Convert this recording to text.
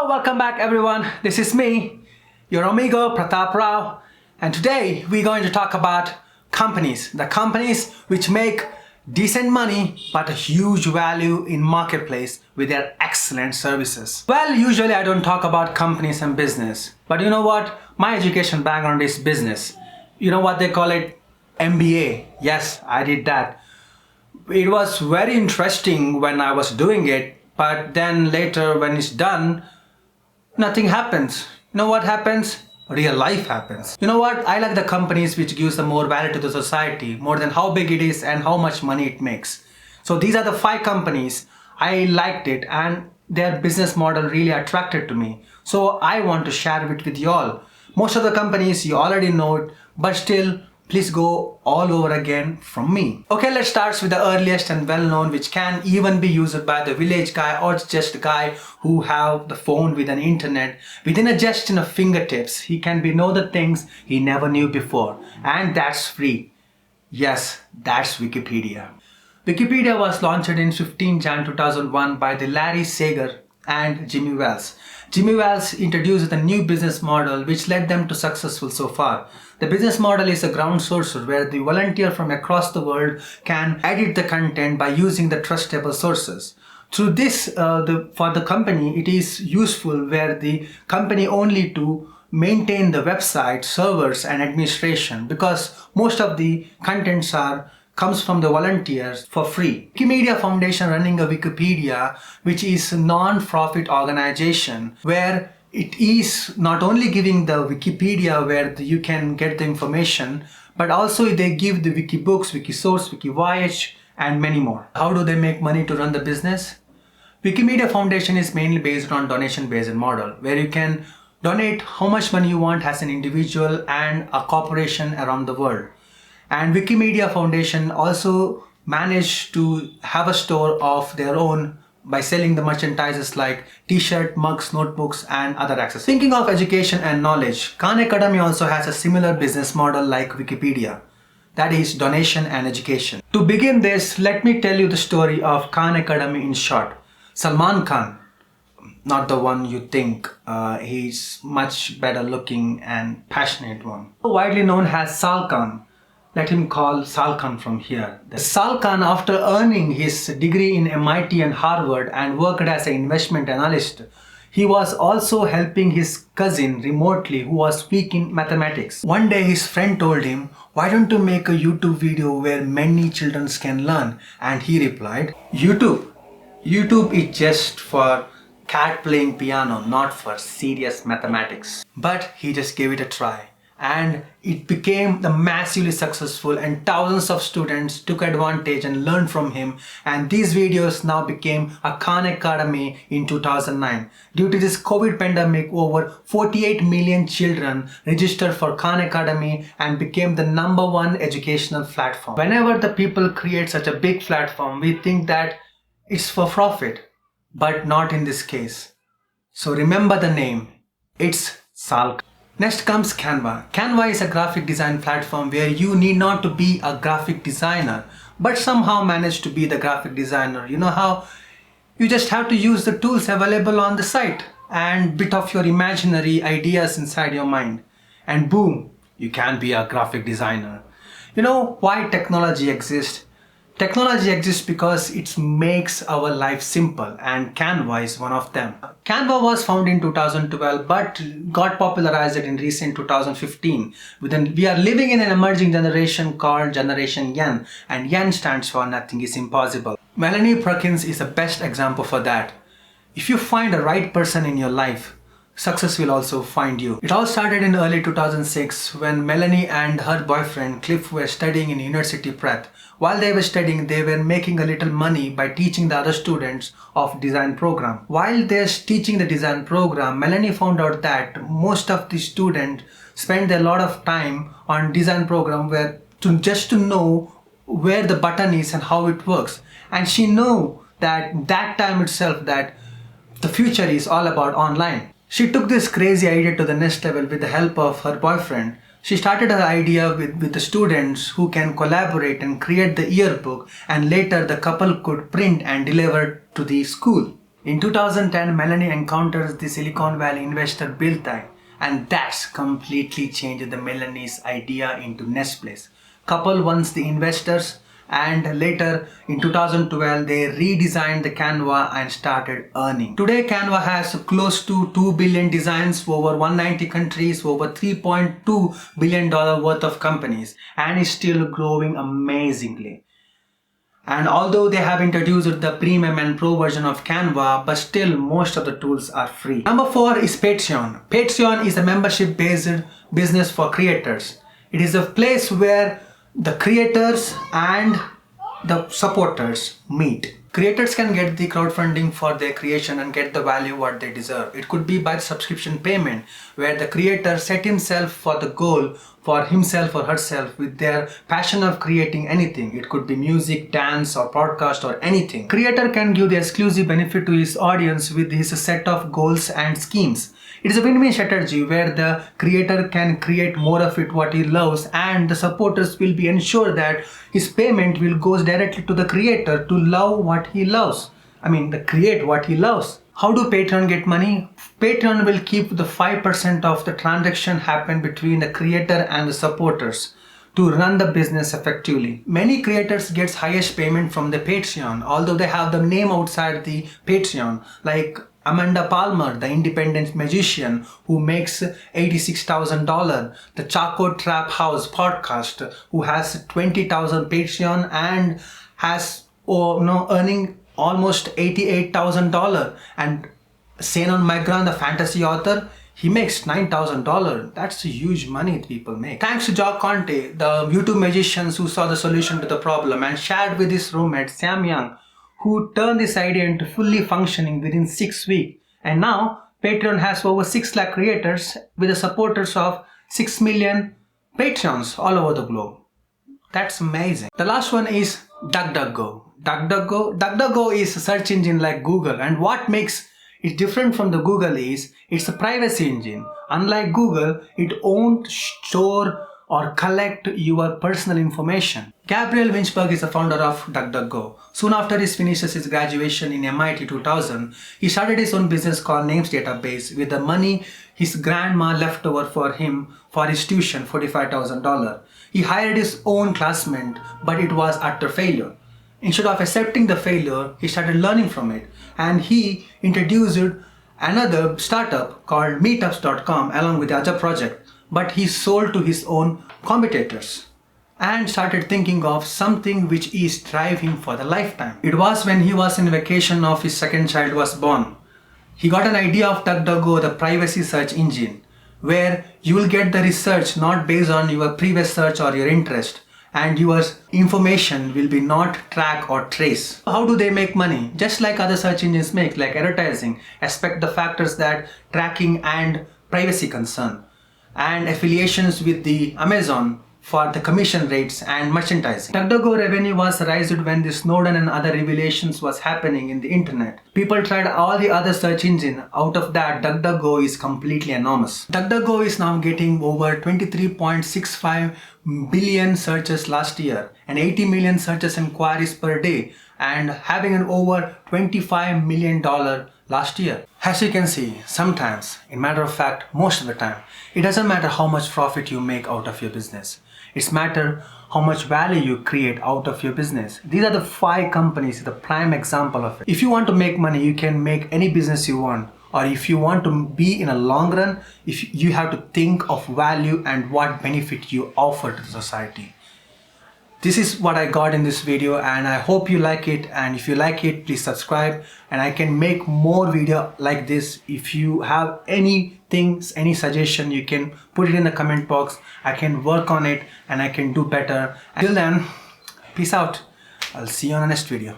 Hello, welcome back everyone. This is me, your amigo Pratap Rao, and today we're going to talk about companies. The companies which make decent money but a huge value in marketplace with their excellent services. Well, usually I don't talk about companies and business, but you know what? My education background is business. You know what they call it? MBA. Yes, I did that. It was very interesting when I was doing it, but then later when it's done, nothing happens. You know what happens? Real life happens. You know what? I like the companies which gives the more value to the society, more than how big it is and how much money it makes. So these are the 5 companies. I liked it and their business model really attracted to me. So I want to share it with you all. Most of the companies you already know it, but still, please go all over again from me. Okay, let's start with the earliest and well-known, which can even be used by the village guy or just a guy who have the phone with an internet. Within just in a fingertips, he can know the things he never knew before, and that's free. Yes, that's Wikipedia. Wikipedia was launched in 15 Jan 2001 by the Larry Sager and Jimmy Wales. Jimmy Wales introduced a new business model which led them to successful so far. The business model is a ground source where the volunteer from across the world can edit the content by using the trustable sources. Through this, for the company, it is useful where the company only to maintain the website, servers and administration, because most of the contents comes from the volunteers for free. Wikimedia Foundation running a Wikipedia, which is a non-profit organization where it is not only giving the Wikipedia where you can get the information, but also they give the Wikibooks, Wikisource, Wikivoyage and many more. How do they make money to run the business? Wikimedia Foundation is mainly based on donation-based model where you can donate how much money you want as an individual and a corporation around the world. And Wikimedia Foundation also managed to have a store of their own by selling the merchandises like t-shirt, mugs, notebooks and other accessories. Thinking of education and knowledge, Khan Academy also has a similar business model like Wikipedia. That is donation and education. To begin this, let me tell you the story of Khan Academy in short. Salman Khan, not the one you think, he's much better looking and passionate one. Widely known as Sal Khan. Let him call Sal Khan from here. Sal Khan, after earning his degree in MIT and Harvard and worked as an investment analyst, he was also helping his cousin remotely who was weak in mathematics. One day his friend told him, "Why don't you make a YouTube video where many children can learn?" And he replied, "YouTube? YouTube is just for cat playing piano, not for serious mathematics." But he just gave it a try. And it became massively successful and thousands of students took advantage and learned from him, and these videos now became a Khan Academy in 2009. Due to this COVID pandemic, over 48 million children registered for Khan Academy and became the #1 educational platform. Whenever the people create such a big platform, we think that it's for profit, but not in this case. So remember the name, it's Sal. Next comes Canva. Canva is a graphic design platform where you need not to be a graphic designer, but somehow manage to be the graphic designer. You know how? You just have to use the tools available on the site and bit of your imaginary ideas inside your mind. And boom, you can be a graphic designer. You know why technology exists? Technology exists because it makes our life simple, and Canva is one of them. Canva was founded in 2012 but got popularized in recent 2015. We are living in an emerging generation called Generation Yen, and Yen stands for nothing is impossible. Melanie Perkins is the best example for that. If you find the right person in your life, success will also find you. It all started in early 2006 when Melanie and her boyfriend Cliff were studying in University Prep. While they were studying, they were making a little money by teaching the other students of design program. While they're teaching the design program, Melanie found out that most of the students spend a lot of time on design program just to know where the button is and how it works. And she knew that time itself that the future is all about online. She took this crazy idea to the next level with the help of her boyfriend. She started her idea with the students who can collaborate and create the yearbook, and later the couple could print and deliver to the school. In 2010, Melanie encounters the Silicon Valley investor Bill Tai, and that's completely changed the Melanie's idea into next place. Couple once the investors, and later in 2012 they redesigned the Canva and started earning. Today Canva has close to 2 billion designs, over 190 countries, over $3.2 billion worth of companies, and is still growing amazingly. And although they have introduced the premium and pro version of Canva, but still most of the tools are free. Number 4 is Patreon. Patreon is a membership based business for creators. It is a place where the creators and the supporters meet. Creators can get the crowdfunding for their creation and get the value what they deserve. It could be by subscription payment, where the creator set himself for the goal for himself or herself with their passion of creating anything. It could be music, dance or podcast or anything. Creator can give the exclusive benefit to his audience with his set of goals and schemes. It is a win-win strategy where the creator can create more of it what he loves, and the supporters will be ensured that his payment will go directly to the creator to love what he loves. Create what he loves. How do Patreon get money? Patreon will keep the 5% of the transaction happen between the creator and the supporters to run the business effectively. Many creators get highest payment from the Patreon, although they have the name outside the Patreon, like Amanda Palmer, the independent magician who makes $86,000, the Chaco Trap House podcast who has 20,000 Patreon and has earning almost $88,000, and Senon Migran, the fantasy author, he makes $9,000. That's a huge money people make. Thanks to Jock Conte, the YouTube magicians who saw the solution to the problem and shared with his roommate Sam Young, who turned this idea into fully functioning within 6 weeks. And now Patreon has over 6 lakh creators with the supporters of 6 million Patreons all over the globe. That's amazing. The last one is DuckDuckGo. DuckDuckGo is a search engine like Google, and what makes it different from the Google is it's a privacy engine. Unlike Google, it won't store or collect your personal information. Gabriel Winchberg is the founder of DuckDuckGo. Soon after he finishes his graduation in MIT 2000, he started his own business called Names Database with the money his grandma left over for him for his tuition, $45,000. He hired his own classmate, but it was utter failure. Instead of accepting the failure, he started learning from it, and he introduced another startup called Meetups.com along with the other project, but he sold to his own competitors and started thinking of something which is driving for the lifetime. It was when he was in vacation of his second child was born. He got an idea of DuckDuckGo, the privacy search engine, where you will get the research not based on your previous search or your interest, and your information will be not tracked or traced. How do they make money? Just like other search engines make, like advertising, expect the factors that tracking and privacy concern, and affiliations with the Amazon for the commission rates and merchandising. DuckDuckGo revenue was raised when the Snowden and other revelations was happening in the internet. People tried all the other search engine. Out of that, DuckDuckGo is completely enormous. DuckDuckGo is now getting over 23.65 billion searches last year and 80 million searches inquiries per day, and having an over $25 million last year. As you can see, sometimes, in matter of fact, most of the time, it doesn't matter how much profit you make out of your business. It's matter how much value you create out of your business. These are the 5 companies, the prime example of it. If you want to make money, you can make any business you want. Or if you want to be in a long run, if you have to think of value and what benefit you offer to the society. This is what I got in this video, and I hope you like it, and if you like it, please subscribe, and I can make more video like this. If you have any things, any suggestion, you can put it in the comment box. I can work on it and I can do better. Until then, peace out. I'll see you on the next video.